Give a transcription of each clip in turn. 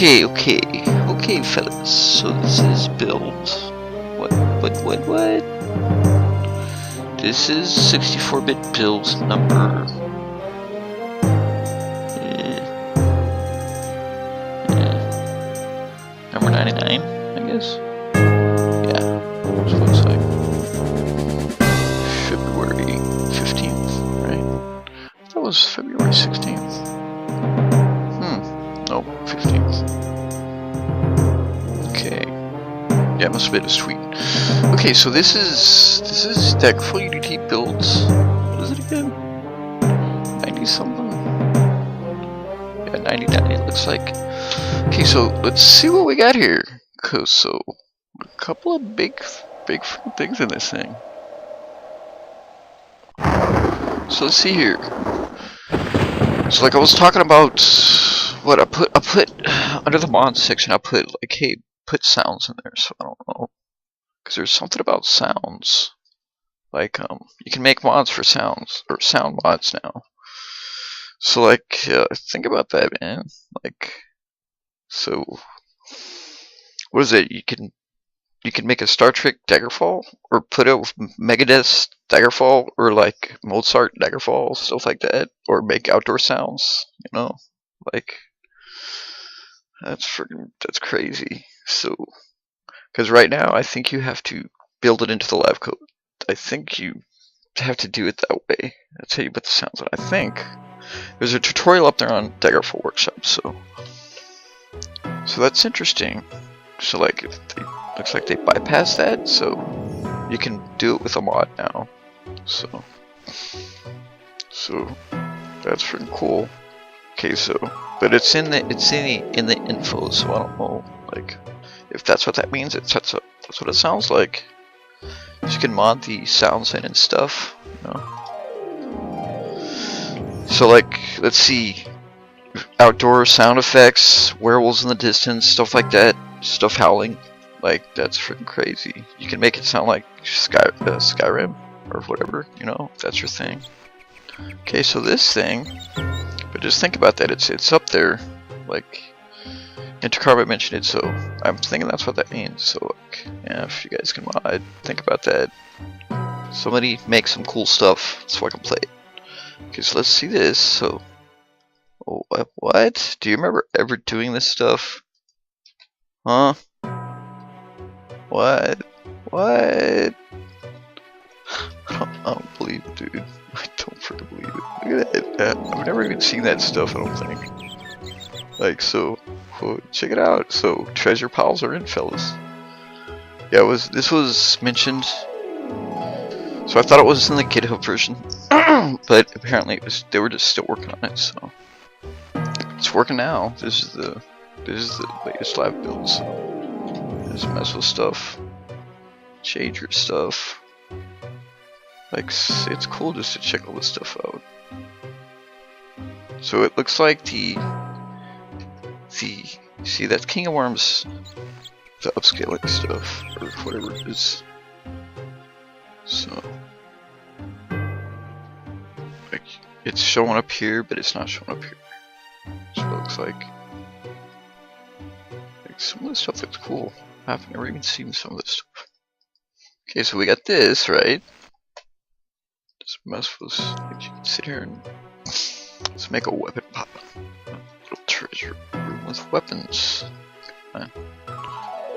Okay, fellas. So this is build. What? This is 64-bit build number. Number 99, I guess. Yeah, that's what it looks like. February 15th, right? That was February 16th. No, 15th. Okay. Yeah, it must have been a tweet. Okay, so this is deck full UDT builds. What is it again? 90 something? Yeah, 99 it looks like. Okay, so let's see what we got here. So a couple of big things in this thing. So let's see here. So like I was talking about, what I put under the mods section. I put like, hey, put sounds in there. So I don't know, because there's something about sounds. Like you can make mods for sounds or sound mods now. So like think about that, man. Like, so what is it? You can make a Star Trek Daggerfall, or put it with Megadeth Daggerfall, or like Mozart Daggerfall, stuff like that, or make outdoor sounds. You know, like that's crazy. So, because right now I think you have to build it into the lab code. I think you have to do it that way. That's how you put the sounds on. I think there's a tutorial up there on Daggerfall Workshop. So that's interesting. So like, looks like they bypassed that, so you can do it with a mod now. So that's pretty cool. Okay, so but it's in the info, so I don't know like if that's what that means. That's what it sounds like. You can mod the sounds in and stuff, you know. So like, let's see, outdoor sound effects, werewolves in the distance, stuff like that, stuff howling. Like, that's freaking crazy. You can make it sound like Skyrim or whatever, you know, if that's your thing. Okay, so this thing, but just think about that. It's up there, like Intercarbit mentioned it, so I'm thinking that's what that means. So like, yeah, if you guys can mod, think about that. Somebody make some cool stuff so I can play it. Okay, so let's see this. So, oh, what? Do you remember ever doing this stuff? Huh? What? I don't believe it, dude. I don't freaking believe it. Look at that. I've never even seen that stuff, I don't think. Like, so, oh, check it out. So, treasure piles are in, fellas. Yeah, this was mentioned. So I thought it was in the GitHub version, but apparently they were just still working on it. So it's working now. This is the latest lab build. So just mess with stuff, change your stuff. Like, it's cool just to check all this stuff out. So it looks like see, that's King of Worms, the upscaling stuff or whatever it is. So like, it's showing up here, but it's not showing up here. That's what it looks like. Like, some of this stuff looks cool. I've never even seen some of this stuff. Okay, so we got this, right? Just mess with, like, you can sit here and let's make a weapon pop. A little treasure room with weapons.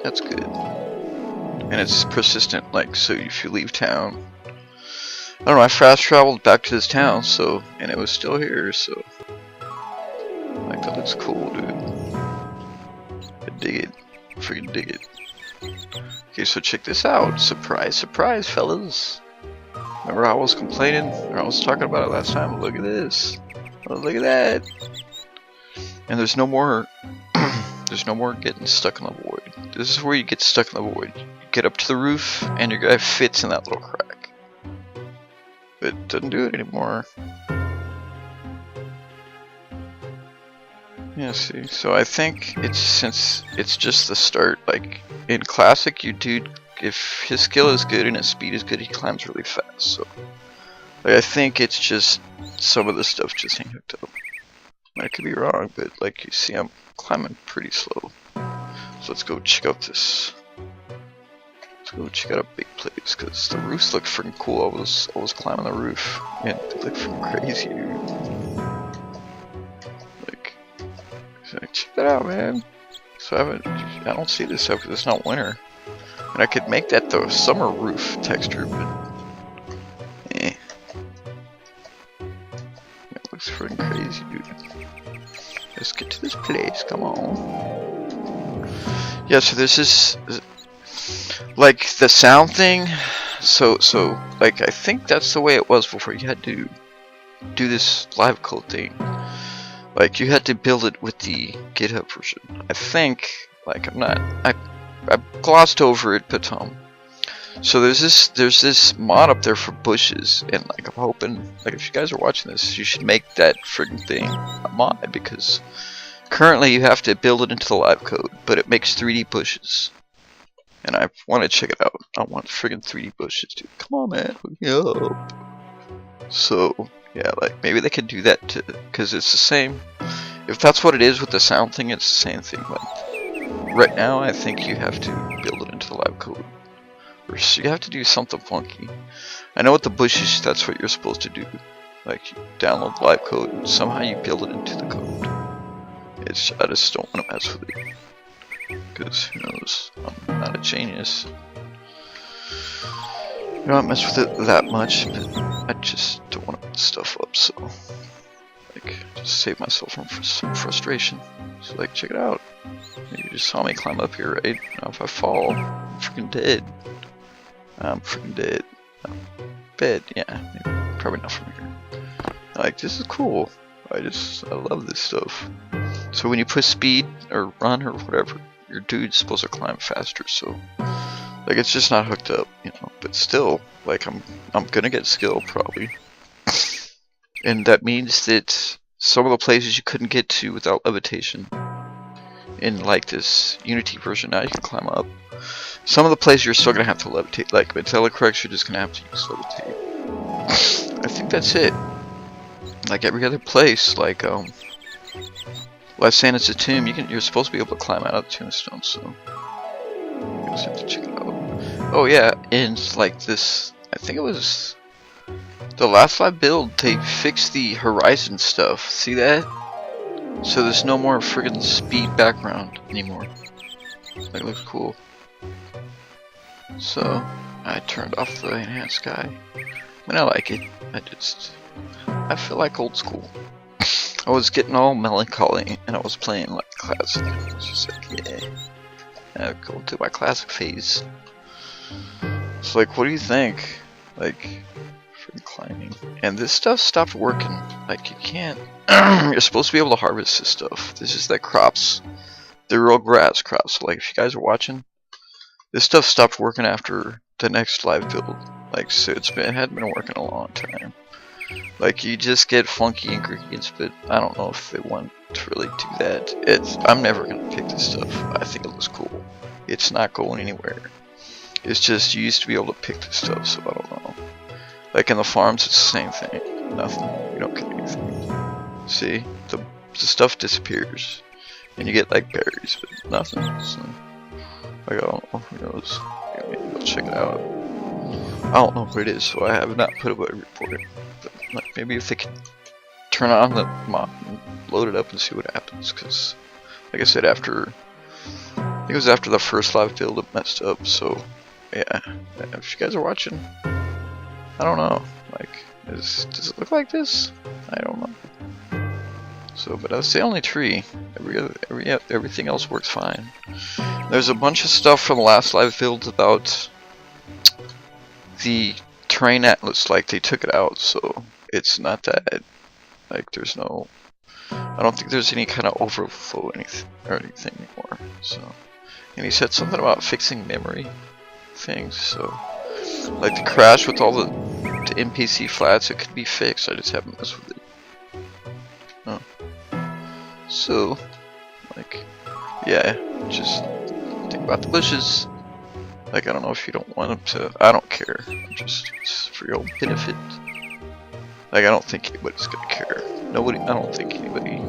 That's good. And it's persistent, like, so if you leave town, I don't know, I fast traveled back to this town, so, and it was still here, so, like, that looks cool, dude. I dig it. Freaking dig it. Okay, so check this out. Surprise, surprise, fellas. Remember I was complaining, or I was talking about it last time? Look at this. Oh, look at that. And there's no more, there's no more getting stuck in the void. This is where you get stuck in the void. You get up to the roof, and your guy fits in that little crack. But it doesn't do it anymore. Yeah, see, so I think since it's just the start, like, in Classic, if his skill is good and his speed is good, he climbs really fast, so, like, I think it's just, some of the stuff just ain't hooked up. I could be wrong, but like you see, I'm climbing pretty slow. So let's go check out this. Let's go check out a big place, cause the roofs look freaking cool. I was climbing the roof, and they look freaking crazy, dude. Like, check that out, man. So I don't see this stuff because it's not winter, and I could make that the summer roof texture, but eh. It looks freaking crazy, dude. Let's get to this place. Come on. Yeah, so this is like the sound thing. So like I think that's the way it was before. You had to do this live code thing. Like you had to build it with the GitHub version. I think. Like I glossed over it, but so there's this mod up there for bushes, and like I'm hoping, like if you guys are watching this, you should make that friggin' thing a mod, because currently you have to build it into the live code, but it makes 3D bushes, and I want to check it out. I want friggin' 3D bushes, dude. Come on, man, hook me up. So yeah, like maybe they could do that too, because it's the same. If that's what it is with the sound thing, it's the same thing. Like right now, I think you have to build it into the live code. So you have to do something funky. I know with the bushes, that's what you're supposed to do. Like you download the live code and somehow you build it into the code. I just don't want to mess with it, because who knows? I'm not a genius. I don't mess with it that much, but I just don't want to put stuff up. So like, just save myself from some frustration. So like, check it out. You just saw me climb up here, right? Now if I fall, I'm freaking dead. I'm freaking dead. Bed, yeah, maybe, probably not from here. Like, this is cool. I love this stuff. So when you push speed or run or whatever, your dude's supposed to climb faster. So like, it's just not hooked up, you know. But still, like, I'm gonna get skill probably, and that means that some of the places you couldn't get to without levitation in like this Unity version, now you can climb up. Some of the places you're still gonna have to levitate, like Metallicrex, you're just gonna have to use levitate. I think that's it. Like every other place, like Life Santa's a tomb, you're supposed to be able to climb out of the tombstone, so you just have to check it out. Oh yeah, and like this, I think it was the last live build, they fixed the horizon stuff. See that? So there's no more friggin' speed background anymore. That looks cool. So I turned off the enhanced sky. I mean, I like it. I feel like old school. I was getting all melancholy and I was playing like classic. I was just like, yeah. I go through my classic phase. It's like, what do you think? Like, freaking climbing. And this stuff stopped working. Like, you can't. You're supposed to be able to harvest this stuff. This is that crops. They're real grass crops. So, like, if you guys are watching, this stuff stopped working after the next live build. Like, so it hadn't been working a long time. Like, you just get funky ingredients, but I don't know if they want to really do that. I'm never gonna pick this stuff. I think it looks cool. It's not going anywhere. It's just you used to be able to pick this stuff, so I don't know. Like in the farms, it's the same thing. Nothing. You don't get anything. See, the stuff disappears, and you get like berries, but nothing. So, like, I don't know. Who knows? Maybe I'll check it out. I don't know what it is, so I have not put a report. But like, maybe if they can turn on the mod and load it up and see what happens, because, like I said, I think it was after the first live build it messed up. So yeah, if you guys are watching, I don't know. Like, does it look like this? I don't know. So, but that's the only tree. Everything else works fine. There's a bunch of stuff from the last live build about the terrain atlas. Like, they took it out, so it's not that. Like, there's no. I don't think there's any kind of overflow or anything anymore. So, and he said something about fixing memory things. So, like the crash with all the NPC flats, it could be fixed. I just haven't messed with it. Oh. So, like, yeah, just think about the bushes. Like, I don't know if you don't want them to. I don't care. It's for your own benefit. Like, I don't think anybody's gonna care. Nobody, I don't think anybody,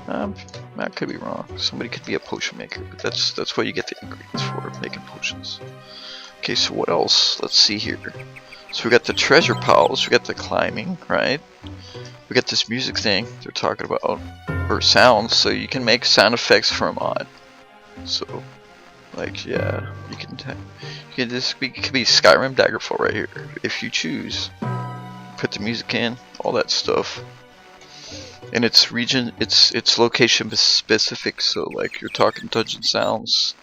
I could be wrong. Somebody could be a potion maker, but that's what you get the ingredients for, making potions. Okay, so what else? Let's see here. So we got the treasure piles, we got the climbing, right? We got this music thing they're talking about, or sounds, so you can make sound effects for a mod. So, like, yeah, you can just be, it could be Skyrim Daggerfall right here, if you choose. Put the music in, all that stuff. And it's region, it's location specific, so like you're talking dungeon sounds,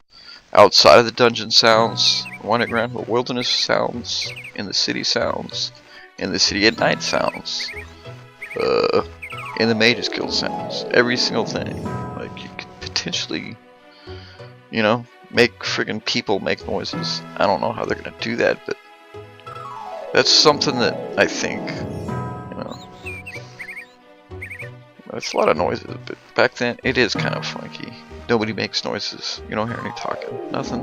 outside of the dungeon sounds, underground wilderness sounds, in the city sounds, in the city at night sounds, in the Mages Guild sounds, every single thing. Like you could potentially, you know, make friggin' people make noises. I don't know how they're gonna do that, but that's something that I think, you know, it's a lot of noises, but back then it is kind of funky. Nobody makes noises. You don't hear any talking. Nothing.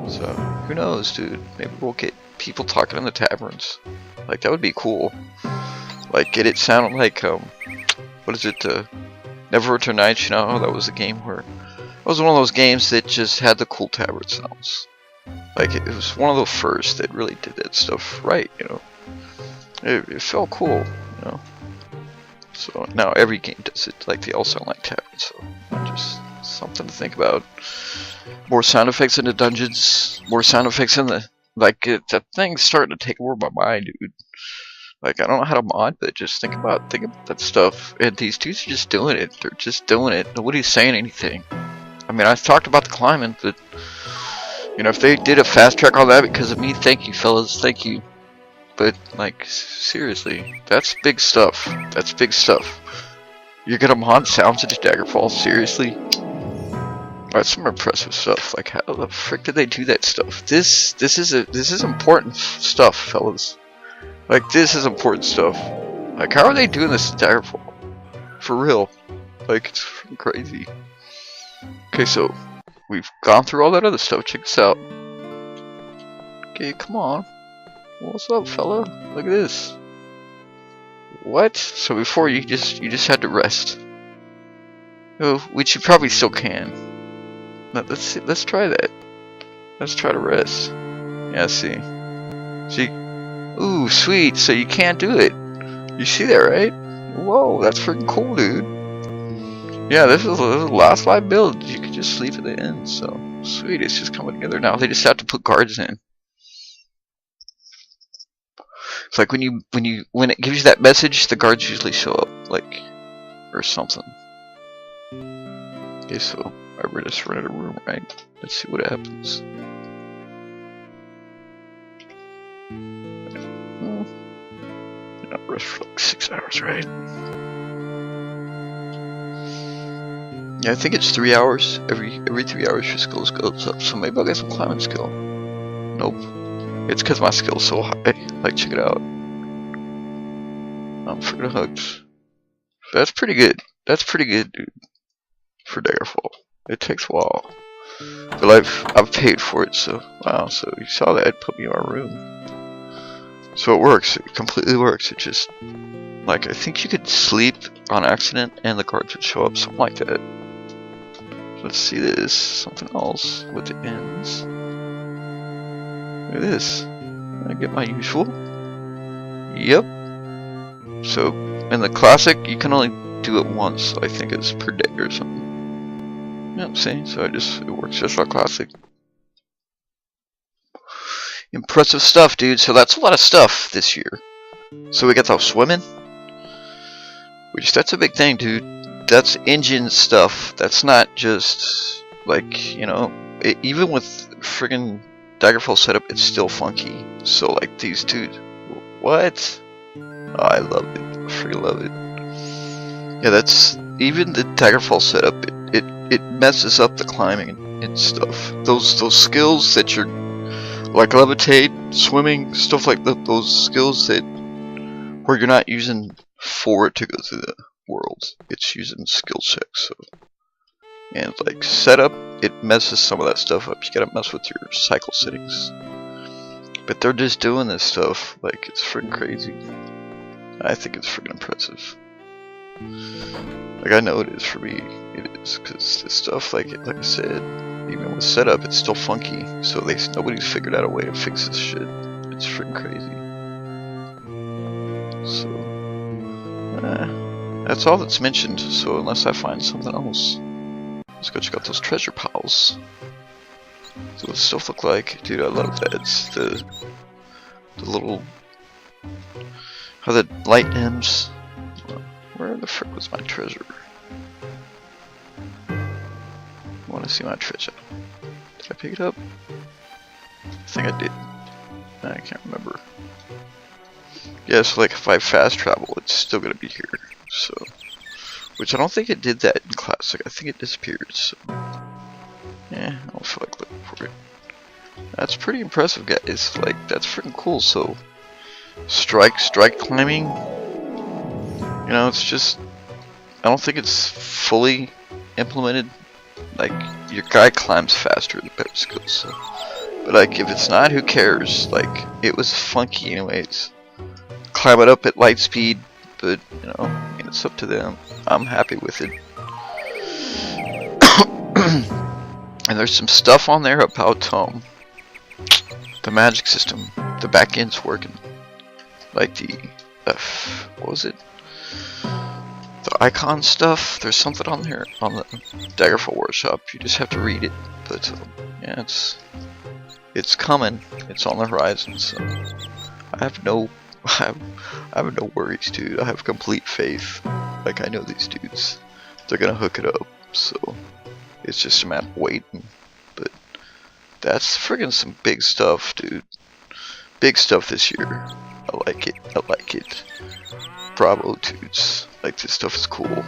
So, who knows, dude? Maybe we'll get people talking in the taverns. Like, that would be cool. Like, get it sounding like, what is it, Neverwinter Nights, you know? That was a game where, it was one of those games that just had the cool tavern sounds. Like, it was one of the first that really did that stuff right, you know? It felt cool, you know? So now every game does it, like they all sound like taverns, so just something to think about. More sound effects in the dungeons, more sound effects in the, like, that thing's starting to take over my mind, dude. Like, I don't know how to mod, but just think about that stuff. And these dudes are just doing it, they're just doing it. Nobody's saying anything. I mean, I've talked about the climbing, but, you know, if they did a fast track on that because of me, thank you, fellas, thank you. But, like, seriously, that's big stuff. That's big stuff. You're gonna mod sounds into Daggerfall? Seriously? That's some impressive stuff. Like, how the frick did they do that stuff? This is important stuff, fellas. Like, this is important stuff. Like, how are they doing this in Daggerfall? For real. Like, it's freaking crazy. Okay, so, we've gone through all that other stuff. Check this out. Okay, come on. What's up, fella? Look at this. What? So before you just had to rest. Oh, which you probably still can. Now, let's try that. Let's try to rest. Yeah, see. See. Ooh, sweet. So you can't do it. You see that, right? Whoa, that's freaking cool, dude. Yeah, this is a last live build. You can just sleep at the end. So sweet. It's just coming together now. They just have to put guards in. It's like when it gives you that message, the guards usually show up, like, or something. Okay, so I just rented a room, right? Let's see what happens. Not rest for like 6 hours, right? Yeah, I think it's 3 hours. Every 3 hours your skills goes up. So maybe I'll get some climbing skill. Nope. It's because my skill's so high. Like, check it out. I'm freaking hooked. That's pretty good. That's pretty good, dude. For Daggerfall. It takes a while. But I've paid for it, so wow, so you saw that, it put me in my room. So it works, it completely works. It just, like, I think you could sleep on accident and the guards would show up, something like that. Let's see this. Something else with the ends. Look at this. I get my usual. Yep. So in the classic you can only do it once, so I think it's per day or something. Yep, see, so it works just like classic. Impressive stuff, dude. So that's a lot of stuff this year. So we got the swimming, which that's a big thing, dude. That's engine stuff. That's not just like, you know, even with friggin' Daggerfall setup, it's still funky. So like these dudes, what? Oh, I love it. I freaking love it. Yeah, that's even the Daggerfall setup. It messes up the climbing and stuff. Those skills that you're like levitate, swimming, stuff like those skills that where you're not using forward to go through the world. It's using skill checks. So, and like setup, it messes some of that stuff up. You gotta mess with your cycle settings. But they're just doing this stuff like it's freaking crazy. I think it's freaking impressive. Like, I know it is for me. It is, because this stuff, like I said, even with setup, it's still funky. So nobody's figured out a way to fix this shit. It's freaking crazy. So, that's all that's mentioned. So unless I find something else, let's go check out those treasure piles. So what does stuff look like? Dude, I love that. It's the little, how the light dims. Where the frick was my treasure? I want to see my treasure. Did I pick it up? I think I did. I can't remember. Yeah, so like if I fast travel, it's still gonna be here. So, which I don't think it did that in Classic. I think it disappeared. So, yeah, I don't feel like looking for it. That's pretty impressive, guys. Like, that's freaking cool. So, strike climbing. You know, it's just, I don't think it's fully implemented. Like, your guy climbs faster the better skills. So. But like, if it's not, who cares? Like, it was funky anyways. Climb it up at light speed, but you know, I mean, it's up to them. I'm happy with it. And there's some stuff on there about the magic system. The back end's working. Like the what was it? The icon stuff. There's something on there on the Daggerfall Workshop. You just have to read it. But yeah, it's coming. It's on the horizon. So I have no worries, dude. I have complete faith. Like, I know these dudes. They're gonna hook it up. So it's just a matter of waiting. But that's friggin' some big stuff, dude. Big stuff this year. I like it. I like it. Bravo, dudes. Like, this stuff is cool.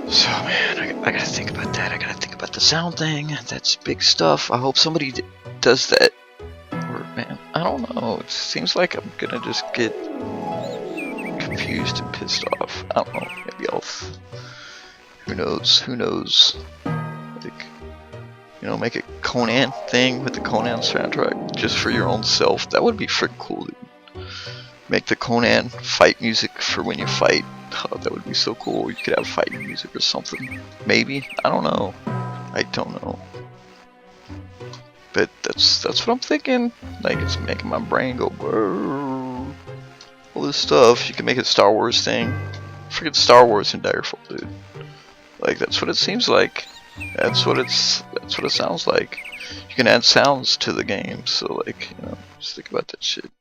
So, man, I gotta think about that. I gotta think about the sound thing. That's big stuff. I hope somebody does that. Or, man, I don't know. It seems like I'm gonna just get confused and pissed off. I don't know. Maybe I'll. Who knows? Who knows? Like, you know, make a Conan thing with the Conan soundtrack just for your own self. That would be freaking cool, dude. Make the Conan fight music for when you fight. Oh, that would be so cool. You could have fighting music or something. Maybe. I don't know. I don't know. But that's what I'm thinking. Like, it's making my brain go brrr. All this stuff. You can make a Star Wars thing. Freaking Star Wars in Daggerfall, dude. Like, that's what it seems like. That's what it sounds like. You can add sounds to the game. So, like, you know, just think about that shit.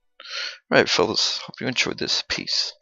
Alright, fellas. Hope you enjoyed this. Peace.